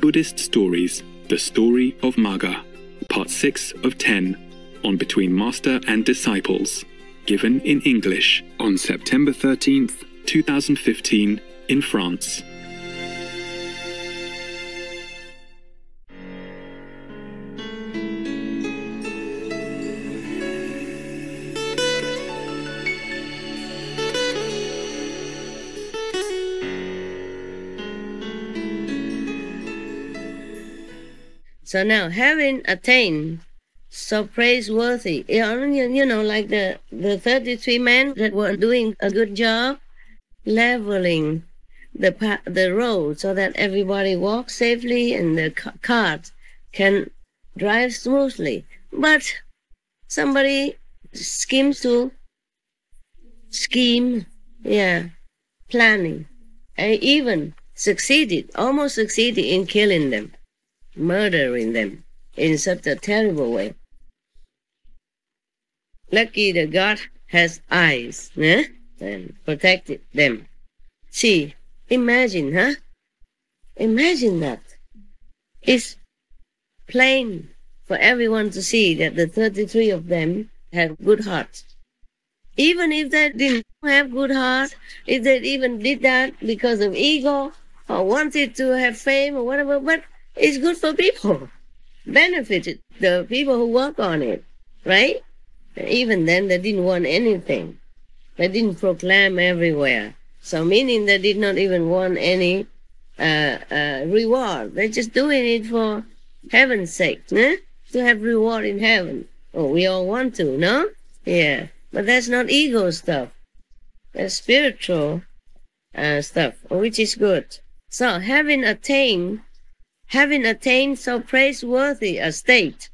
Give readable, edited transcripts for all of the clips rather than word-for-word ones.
Buddhist Stories, The Story of Magha, Part 6 of 10, on Between Master and Disciples, given in English on September 13th, 2015, in France. So now, having attained so praiseworthy, like the 33 men that were doing a good job, leveling the road so that everybody walks safely and the cart can drive smoothly. But somebody planning, and even almost succeeded in killing them, murdering them in such a terrible way. Lucky the God has eyes, and protected them. See, imagine, Imagine that. It's plain for everyone to see that the 33 of them had good hearts. Even if they didn't have good heart, if they even did that because of ego or wanted to have fame or whatever, but it's good for people, benefited the people who work on it, right? Even then, they didn't want anything. They didn't proclaim everywhere. So meaning they did not even want any reward. They're just doing it for heaven's sake, to have reward in heaven. Oh, we all want to, no? Yeah. But that's not ego stuff. That's spiritual stuff, which is good. So having attained so praiseworthy a state,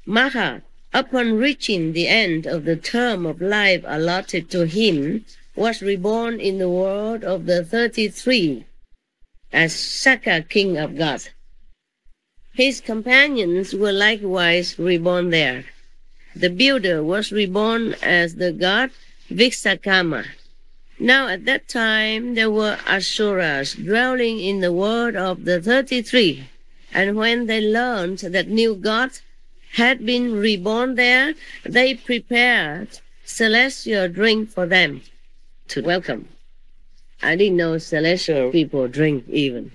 Magha, upon reaching the end of the term of life allotted to him, was reborn in the world of the 33 as Sakka, king of God. His companions were likewise reborn there. The builder was reborn as the god Vishvakarma. Now at that time there were Asuras dwelling in the world of the 33, and when they learned that new God had been reborn there, they prepared celestial drink for them to welcome. I didn't know celestial people drink even.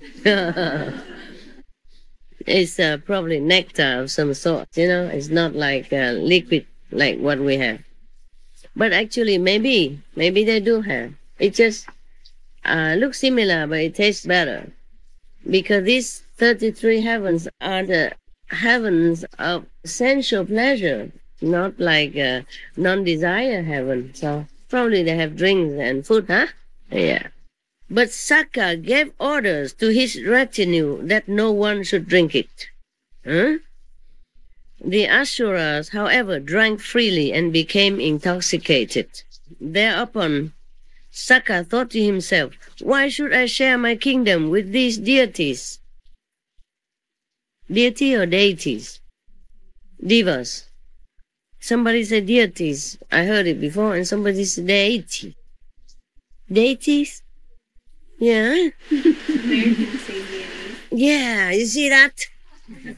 It's probably nectar of some sort, It's not like liquid like what we have. But actually, maybe they do have. It just looks similar, but it tastes better. Because these 33 heavens are the heavens of sensual pleasure, not like non-desire heaven. So probably they have drinks and food, Yeah. But Sakka gave orders to his retinue that no one should drink it. The Asuras, however, drank freely and became intoxicated. Thereupon, Sakka thought to himself, why should I share my kingdom with these deities? Deity or deities? Divas. Somebody said deities. I heard it before, and somebody said deity. Deities? Yeah. Americans say deities. Yeah, you see that?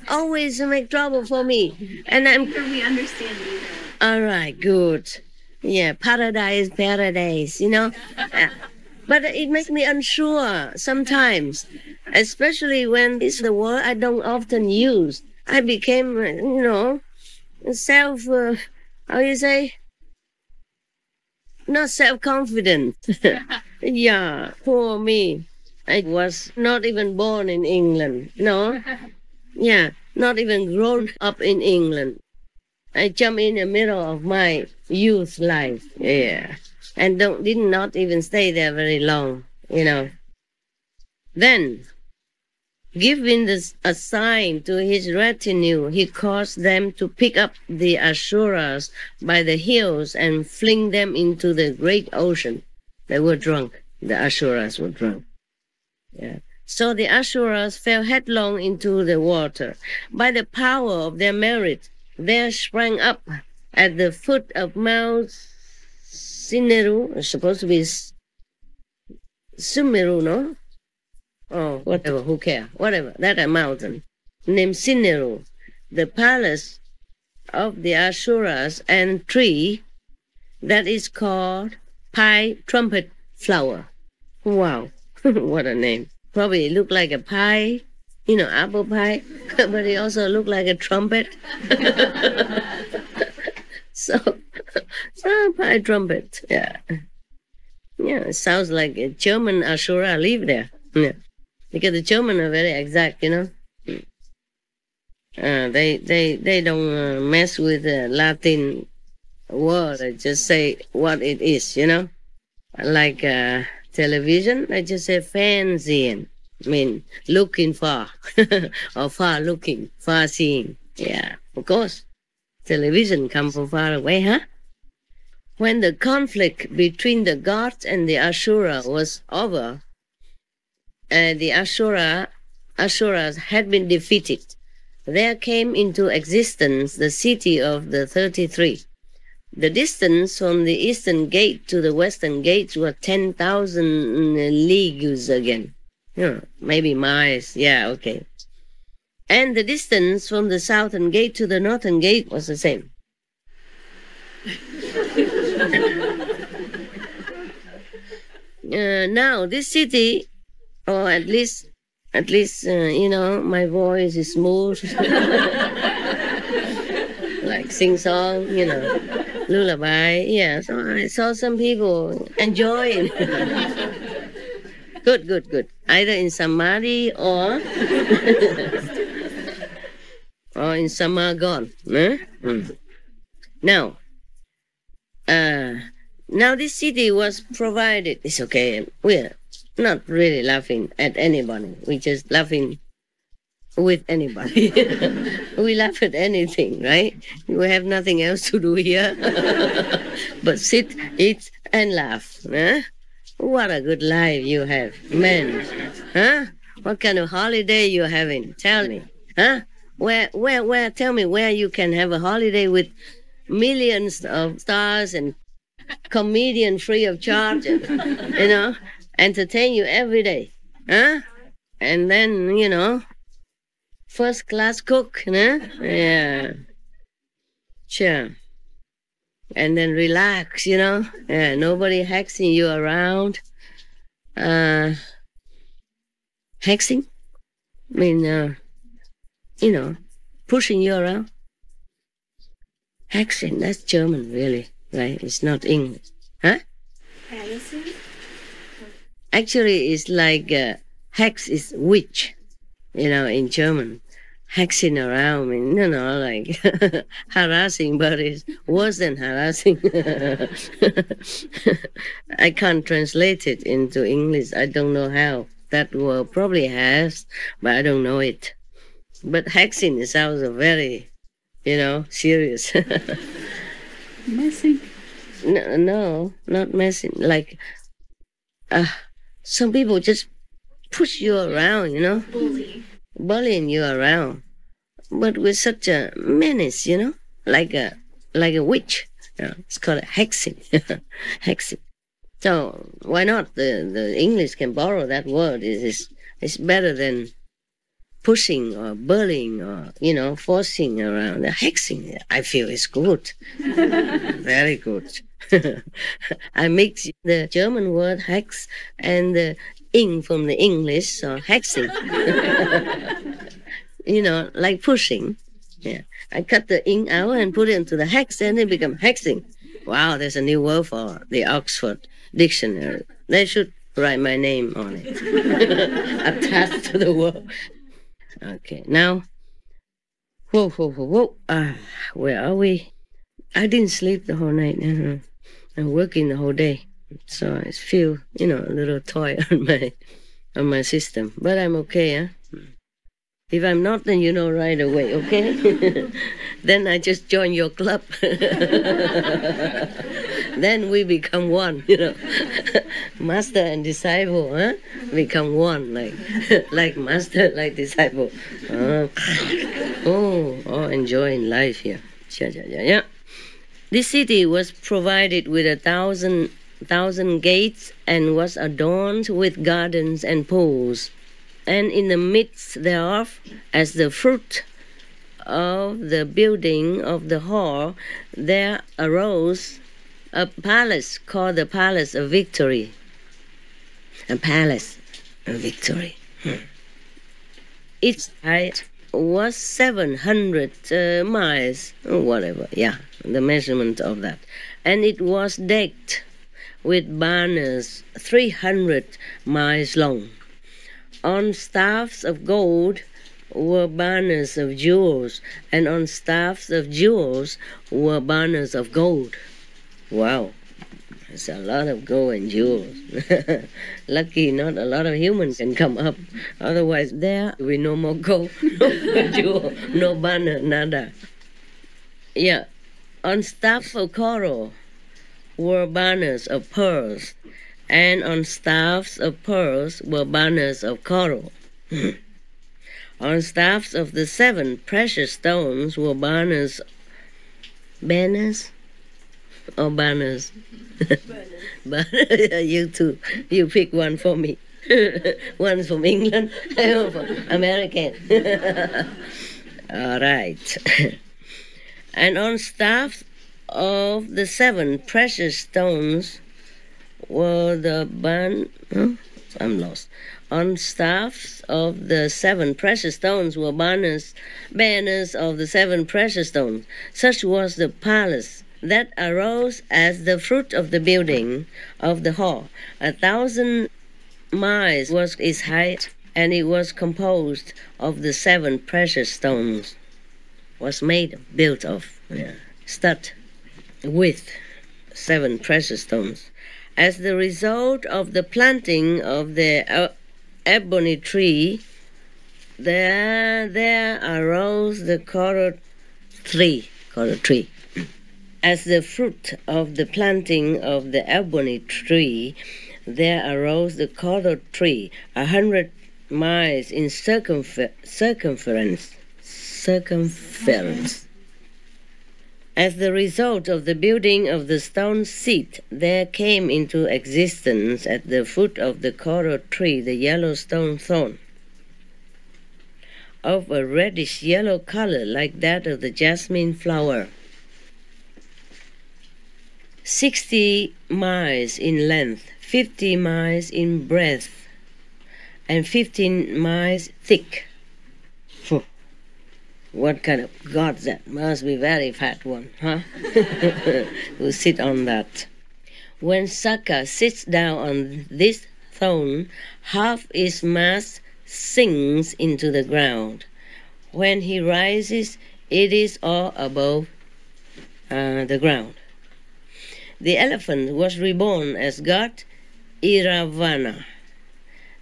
Always make trouble for me. And I'm... We understand either. All right, good. Yeah, paradise. But it makes me unsure sometimes, especially when it's the word I don't often use. I became, not self-confident. Yeah, poor me. I was not even born in England, no? Yeah, not even grown up in England. I jumped in the middle of my youth life, yeah. And did not even stay there very long, Then, giving a sign to his retinue, he caused them to pick up the Asuras by the heels and fling them into the great ocean. They were drunk. The Asuras were drunk. Yeah. So the Asuras fell headlong into the water. By the power of their merit, there sprang up at the foot of Mount Sineru, supposed to be Sumeru, no? or whatever, who cares? Whatever, that a mountain, named Sineru, the palace of the Asuras, and tree that is called pie trumpet flower. Wow, what a name. Probably it looked like a pie, apple pie, but it also looked like a trumpet. so pie trumpet, yeah. Yeah, it sounds like a German Ashura live there. Yeah. Because the German are very exact, They don't mess with the Latin word. They just say what it is, Like television, they just say fancying. Looking for, or far looking, far seeing. Yeah, of course. Television come from far away, huh? When the conflict between the gods and the Asura was over, the Asuras had been defeated. There came into existence the city of the 33. The distance from the eastern gate to the western gate was 10,000 leagues again. Maybe miles. Yeah, okay. And the distance from the southern gate to the northern gate was the same. Now, this city, or at least, my voice is smooth, like sing song, lullaby. Yeah, so I saw some people enjoying. Good. Either in Samadhi or in Samagon. Now, this city was provided. It's okay. We're not really laughing at anybody. We're just laughing with anybody. We laugh at anything, right? We have nothing else to do here but sit, eat, and laugh. Huh? What a good life you have, man. Huh? What kind of holiday you having? Tell me. Huh? Where, tell me where you can have a holiday with millions of stars and comedian free of charge, entertain you every day. Huh? And then, first class cook, huh? Yeah. Sure. And then relax, Yeah, nobody hexing you around. Hexing? Pushing you around. Hexing, that's German, really, right? It's not English. Huh? Fantasy? Actually, it's like hex is witch, in German. Hexing around, like harassing, but it's worse than harassing. I can't translate it into English. I don't know how. That word probably has, but I don't know it. But hexing sounds very, serious. Messing? No, not messing. Like, some people just push you around, bullying you around, but with such a menace, like a witch. It's called hexing. Hexing. So why not? The English can borrow that word. It's better than pushing or bullying or forcing around. The hexing, I feel, is good. Very good. I mix the German word hex and the ing from the English, so hexing. Like pushing. Yeah. I cut the ing out and put it into the hex, and it become hexing. Wow, there's a new word for the Oxford Dictionary. They should write my name on it. Attached to the word. Okay, now. Whoa. Where are we? I didn't sleep the whole night. I'm working the whole day. So I feel, a little toy on my system. But I'm okay, huh? If I'm not, then you know right away, okay? Then I just join your club. Then we become one, Master and disciple, huh? Become one, like master, like disciple. Enjoying life here. Yeah. This city was provided with 1,000 gates and was adorned with gardens and pools. And in the midst thereof, as the fruit of the building of the hall, there arose a palace called the Palace of Victory. A palace of victory. Its height was 700 miles, or whatever, the measurement of that. And it was decked with banners 300 miles long. On staffs of gold were banners of jewels, and on staffs of jewels were banners of gold. Wow, there's a lot of gold and jewels. Lucky not a lot of humans can come up. Otherwise there will be no more gold, no jewel, no banner, nada. Yeah, on staffs of coral were banners of pearls, and on staffs of pearls were banners of coral. On staffs of the 7 precious stones were banners or banners? Banners. You too. You pick one for me. One's from England, one from American. All right. And on staffs of the 7 precious stones were the I'm lost. On staffs of the 7 precious stones were banners of the 7 precious stones. Such was the palace that arose as the fruit of the building of the hall. 1,000 miles was its height, and it was composed of the 7 precious stones. Was built of, stud with 7 precious stones. As the result of the planting of the ebony tree, there arose the coral tree. As the fruit of the planting of the ebony tree, there arose the coral tree, 100 miles in circumference. As the result of the building of the stone seat, there came into existence at the foot of the coral tree the yellow stone thorn, of a reddish yellow color like that of the jasmine flower. 60 miles in length, 50 miles in breadth, and 15 miles thick. What kind of god that? Must be very fat one, huh? Who sit on that. When Saka sits down on this throne, half its mass sinks into the ground. When he rises, it is all above the ground. The elephant was reborn as god Iravana.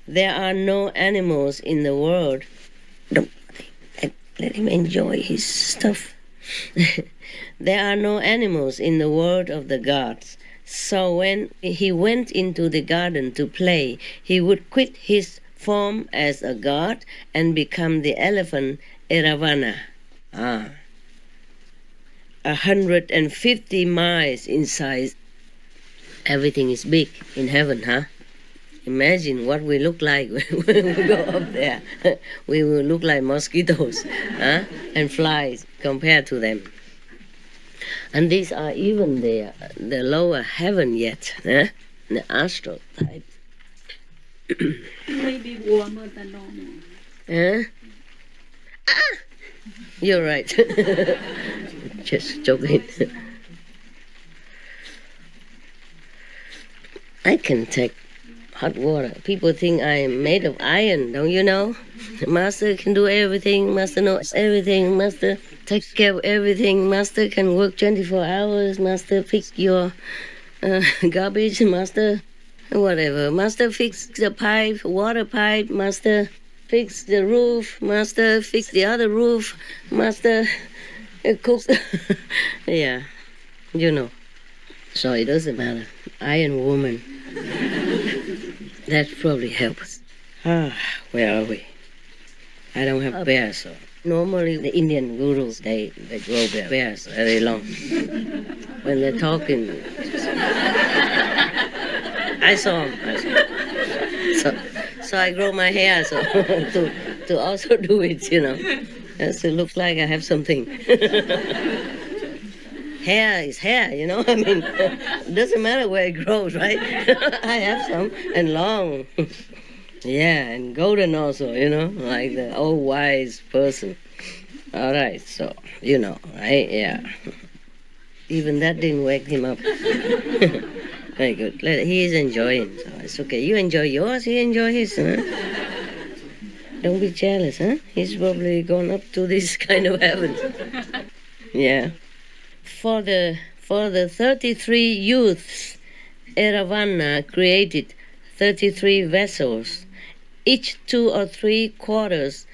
There are no animals in the world. Let him enjoy his stuff. There are no animals in the world of the gods. So when he went into the garden to play, he would quit his form as a god and become the elephant Iravana. 150 miles in size. Everything is big in heaven, huh? Imagine what we look like when we go up there. We will look like mosquitoes, and flies compared to them. And these are even the lower heaven yet, the astral type. Maybe warmer than normal. You're right. Just joking. I can take hot water. People think I am made of iron, don't you know? Master can do everything. Master knows everything. Master takes care of everything. Master can work 24 hours. Master fix your garbage. Master whatever. Master fix the pipe, water pipe. Master fix the roof. Master fix the other roof. Master cooks. Yeah, you know. So it doesn't matter. Iron woman. That probably helps. Where are we? I don't have bears. So. Normally the Indian gurus, they grow bears very long. When they're talking, I saw them. So I grow my hair so to also do it, you know. Just to look like I have something. Hair is hair, you know. I mean, it doesn't matter where it grows, right? I have some, and long. Yeah, and golden also, you know, like the old wise person. All right, so, you know, right? Yeah. Even that didn't wake him up. Very good. He is enjoying, so it's okay. You enjoy yours, he enjoy his, huh? Don't be jealous, huh? He's probably gone up to this kind of heaven. Yeah. For the 33 youths, Eravana created 33 vessels, each 2 or 3 quarters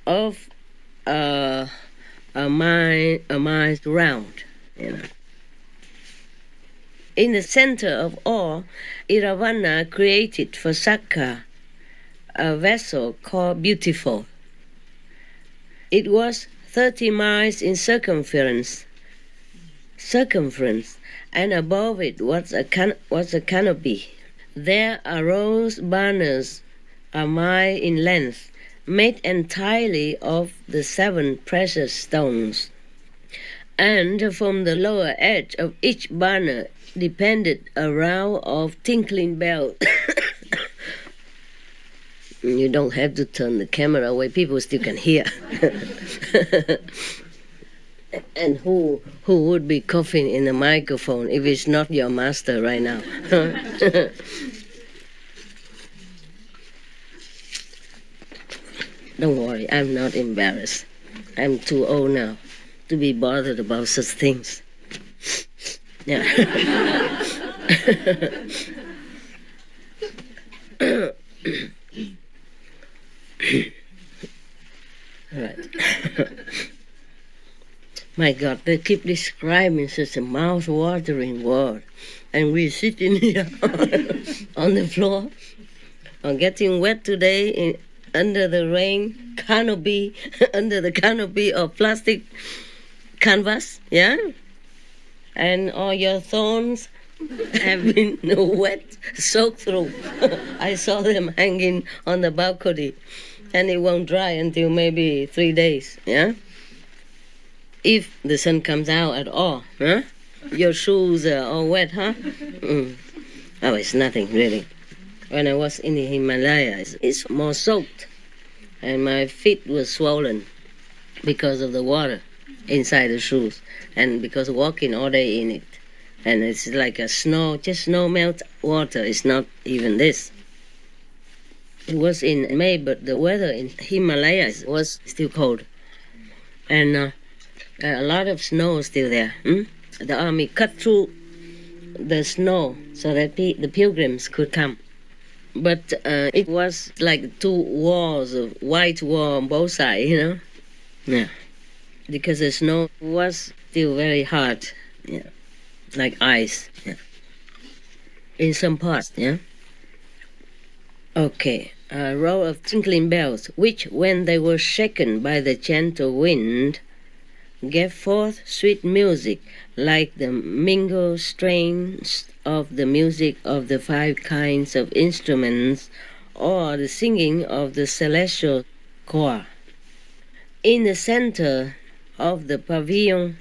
of a mile round, you know. In the center of all, Eravana created for Sakka a vessel called Beautiful. It was 30 miles in circumference, and above it was a canopy. There arose banners a mile in length, made entirely of the 7 precious stones. And from the lower edge of each banner depended a row of tinkling bells. You don't have to turn the camera away, people still can hear. And who would be coughing in the microphone if it's not your master right now? Don't worry, I'm not embarrassed. I'm too old now to be bothered about such things. Yeah. Right. My God, they keep describing such a mouth-watering word, and we're sitting here on the floor, getting wet today under the rain canopy, under the canopy of plastic canvas, yeah? And all your thorns have been wet, soaked through. I saw them hanging on the balcony, and it won't dry until maybe 3 days, yeah? If the sun comes out at all, huh? Your shoes are all wet, huh? Oh, it's nothing, really. When I was in the Himalayas, it's more soaked, and my feet were swollen because of the water inside the shoes, and because walking all day in it. And it's like a snow, just snow melt water. It's not even this. It was in May, but the weather in Himalayas was still cold. And a lot of snow is still there. The army cut through the snow so that the pilgrims could come. But it was like 2 walls, of white wall on both sides, you know? Yeah. Because the snow was still very hard, yeah, like ice, yeah. In some parts, yeah. Okay, a row of tinkling bells, which, when they were shaken by the gentle wind, gave forth sweet music, like the mingled strains of the music of the 5 kinds of instruments, or the singing of the celestial choir. In the center of the pavilion,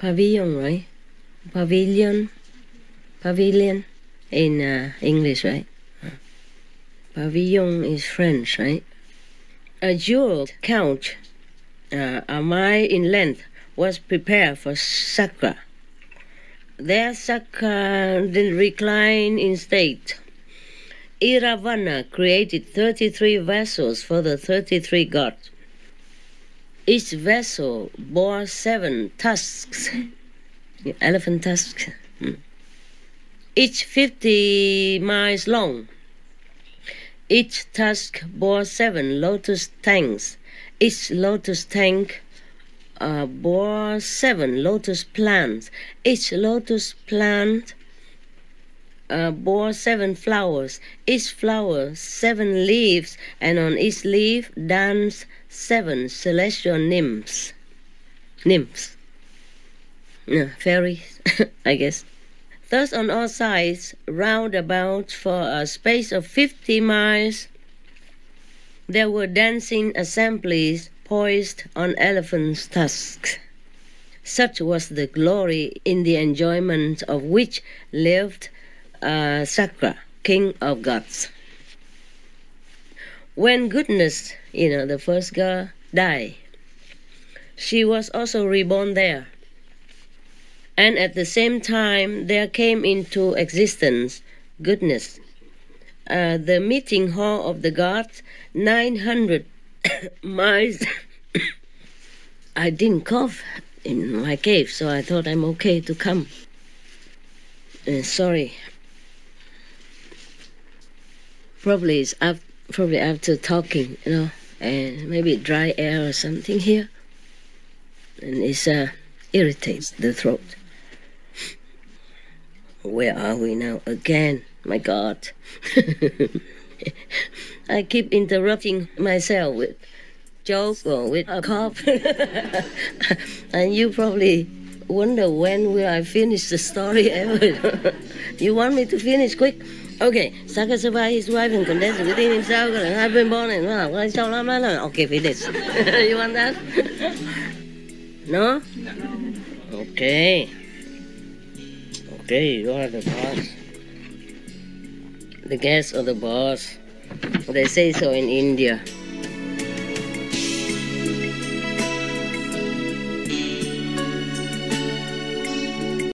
right? Pavilion in English, right? Pavilion is French, right? A jeweled couch, a mile in length, was prepared for Sakka. There Sakka then reclined in state. Eravana created 33 vessels for the 33 gods. Each vessel bore 7 tusks, elephant tusks, each 50 miles long. Each tusk bore 7 lotus tanks. Each lotus tank bore 7 lotus plants. Each lotus plant bore 7 flowers. Each flower 7 leaves, and on each leaf danced 7 celestial nymphs. Fairies, I guess. Thus on all sides, round about for a space of 50 miles, there were dancing assemblies poised on elephants' tusks. Such was the glory in the enjoyment of which lived Sakra, king of gods. When goodness, the first girl, died, she was also reborn there. And at the same time, there came into existence goodness, the meeting hall of the gods, 900 miles. I didn't cough in my cave, so I thought I'm okay to come. Sorry. Probably after talking, and maybe dry air or something here, and it irritates the throat. Where are we now again? My God. I keep interrupting myself with joke or with a cough. And you probably wonder when will I finish the story ever. You want me to finish quick? Okay, Sakra survived his wife and condensed within himself and had been born and okay, finish. You want that? No? Okay. Okay, you are the boss. The guest or the boss. They say so in India.